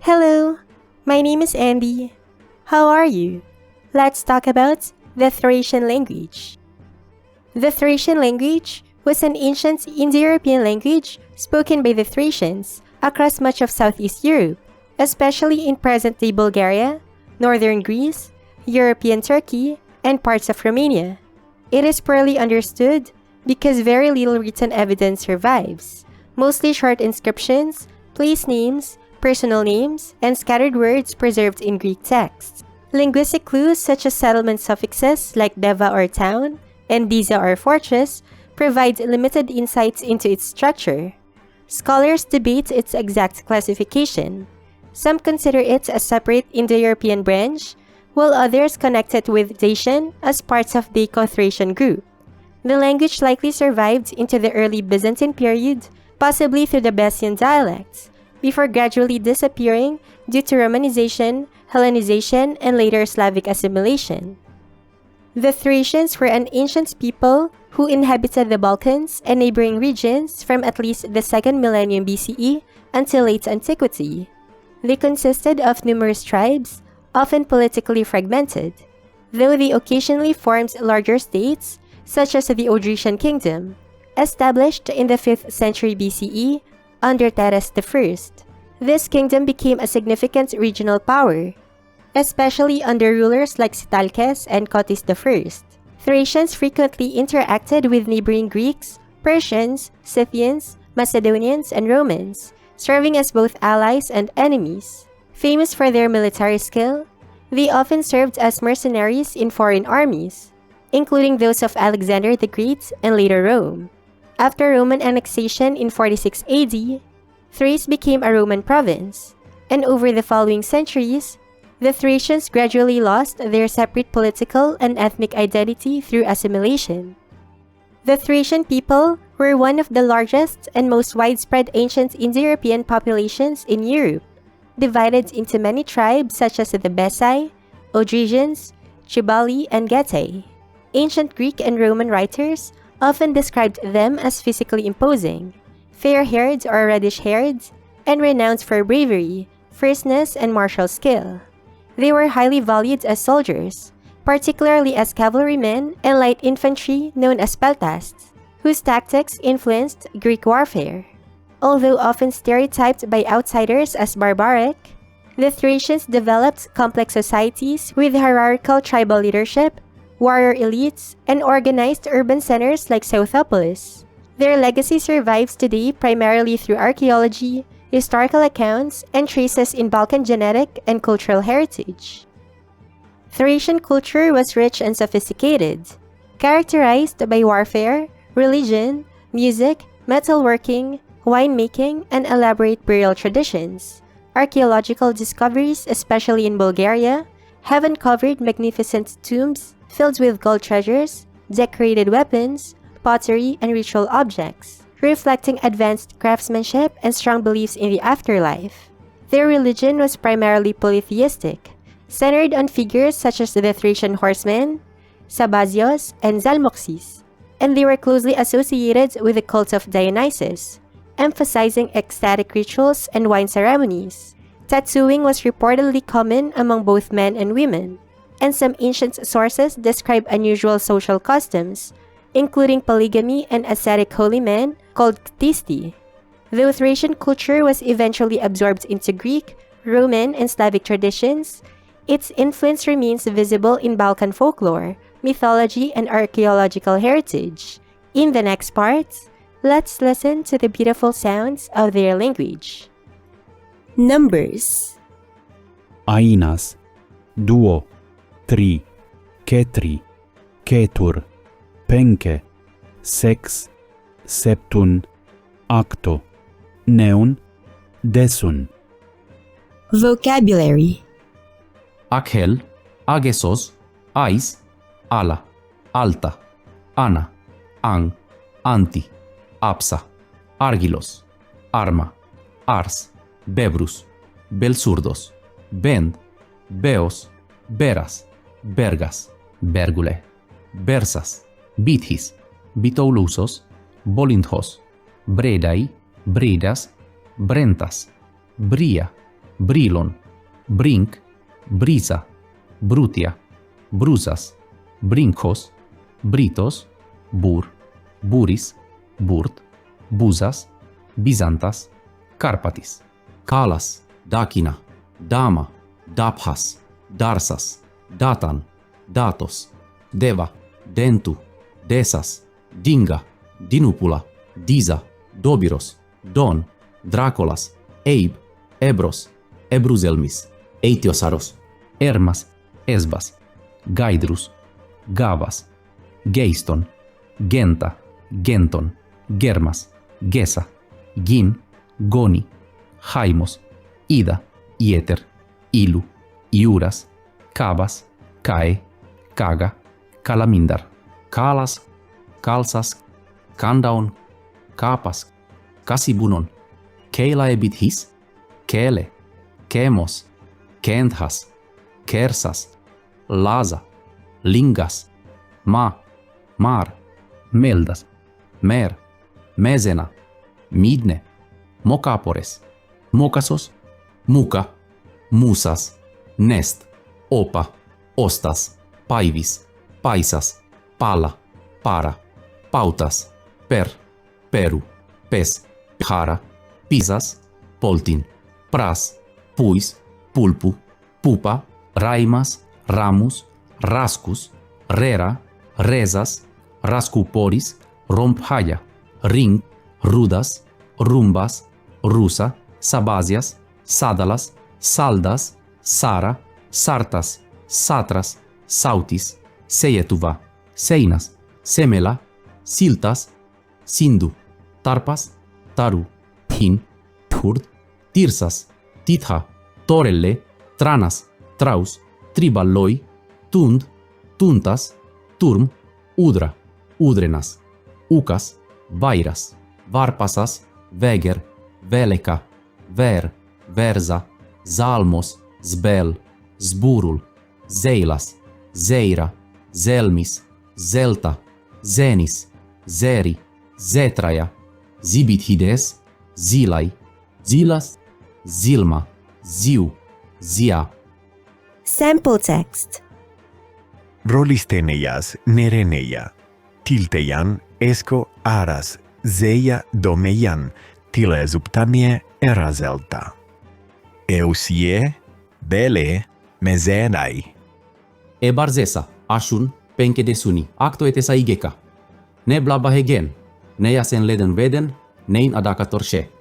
Hello, my name is Andy. How are you? Let's talk about the Thracian language. The Thracian language was an ancient Indo European language spoken by the Thracians across much of Southeast Europe, especially in present-day Bulgaria, northern Greece, European Turkey, and parts of Romania. It is poorly understood because very little written evidence survives, mostly short inscriptions, place names, personal names, and scattered words preserved in Greek texts. Linguistic clues such as settlement suffixes like deva or town and diza or fortress provide limited insights into its structure. Scholars debate its exact classification. Some consider it a separate Indo-European branch, while others connect it with Dacian as parts of the Daco-Thracian group. The language likely survived into the early Byzantine period, possibly through the Bessian dialects, before gradually disappearing due to Romanization, Hellenization, and later Slavic assimilation. The Thracians were an ancient people who inhabited the Balkans and neighboring regions from at least the 2nd millennium BCE until late antiquity. They consisted of numerous tribes, often politically fragmented, though they occasionally formed larger states, such as the Odrysian Kingdom, established in the 5th century BCE under Thrase I. This kingdom became a significant regional power, especially under rulers like Sitalkes and Cotys I. Thracians frequently interacted with neighboring Greeks, Persians, Scythians, Macedonians, and Romans, serving as both allies and enemies. Famous for their military skill, they often served as mercenaries in foreign armies, including those of Alexander the Great and later Rome. After Roman annexation in 46 AD, Thrace became a Roman province, and over the following centuries, the Thracians gradually lost their separate political and ethnic identity through assimilation. The Thracian people were one of the largest and most widespread ancient Indo-European populations in Europe, divided into many tribes such as the Bessi, Odrysians, Chibali, and Getae. Ancient Greek and Roman writers often described them as physically imposing, fair-haired or reddish-haired, and renowned for bravery, fierceness, and martial skill. They were highly valued as soldiers, particularly as cavalrymen and light infantry known as peltasts, whose tactics influenced Greek warfare. Although often stereotyped by outsiders as barbaric, the Thracians developed complex societies with hierarchical tribal leadership, warrior elites, and organized urban centers like Southopolis. Their legacy survives today primarily through archaeology, historical accounts, and traces in Balkan genetic and cultural heritage. Thracian culture was rich and sophisticated, characterized by warfare, religion, music, metalworking, winemaking, and elaborate burial traditions. Archaeological discoveries, especially in Bulgaria, have uncovered magnificent tombs filled with gold treasures, decorated weapons, pottery, and ritual objects, reflecting advanced craftsmanship and strong beliefs in the afterlife. Their religion was primarily polytheistic, centered on figures such as the Thracian horsemen, Sabazios, and Zalmoxis, and they were closely associated with the cult of Dionysus, emphasizing ecstatic rituals and wine ceremonies. Tattooing was reportedly common among both men and women, and some ancient sources describe unusual social customs, including polygamy and ascetic holy men called ktisti. Though Thracian culture was eventually absorbed into Greek, Roman, and Slavic traditions, its influence remains visible in Balkan folklore, mythology, and archaeological heritage. In the next part, let's listen to the beautiful sounds of their language. Numbers: Ainas, duo, tri, ketri, ketur, penke, sex, septun, acto, neun, desun. Vocabulary: Akhel, agesos, ais, ala, alta, ana, ang, anti, apsa, argilos, arma, ars, bebrus, belsurdos, bend, beos, beras, bergas, bergule, bersas, bithis, bitoulousos, bolindhos, bredai, bridas, brentas, bria, Brilon, Brink, Briza, Brutia, Bruzas, Brinkos, Britos, Bur, Buris, Burt, Buzas, Bizantas, Carpatis, Calas, Dacina, Dama, Daphas, Darsas, Datan, Datos, Deva, Dentu, Desas, Dinga, Dinupula, Diza, Dobiros, Don, Dracolas, Eib, Ebros, Ebruzelmis, Eitiosaros, Hermas, Esbas, Gaidrus, Gavas, Geiston, Genta, Genton, Germas, Gesa, Gin, Goni, Haimos, Ida, Ieter, Ilu, Iuras, Cabas, Cae, Caga, Calamindar, Calas, Calsas, Candaon, Capas, Casibunon, Keilaebit his, Kele, Kemos, Kenthas, Kersas, Laza, Lingas, Mar, Meldas, Mer, Mezena, Midne, Mocapores, Mocasos, Muca, Musas, Nest, Opa, Ostas, Paivis, Paisas, Pala, Para, Pautas, Per, Peru, Pes, Hara, Pisas, Poltin, Pras, Puis, Pulpu, Pupa, Raimas, Ramus, Rascus, Rera, Rezas, Rascuporis, Romphaya, Ring, Rudas, Rumbas, Rusa, Sabazias, Sadalas, Saldas, Sara, Sartas, Satras, Sautis, Seietuva, Seinas, Semela, Siltas, Sindu, Tarpas, Taru, Tin, Turd, Tirsas, Titha, Torelle, Tranas, Traus, Triballoi, Tund, Tuntas, Turm, Udra, Udrenas, Ucas, Vairas, Varpasas, Veger, Veleca, Ver, Verza, Zalmos, Zbel, Zburul, Zeilas, Zeira, Zelmis, Zelta, Zenis, Zeri, Zetraia, Zibithides, Zilai, Zilas, Zilma, Ziu, Zia. Sample text. Rolistheneias nereneia, tilteian esco aras, zeia domeian, tilesuptamie erazelta. Eusie, bele, mezenai. Ebarzesa, Ashun, Penke de Suni, Acto et Saigeka, Ne blabahegen, Neias en leden veden, Nein Adacatorche.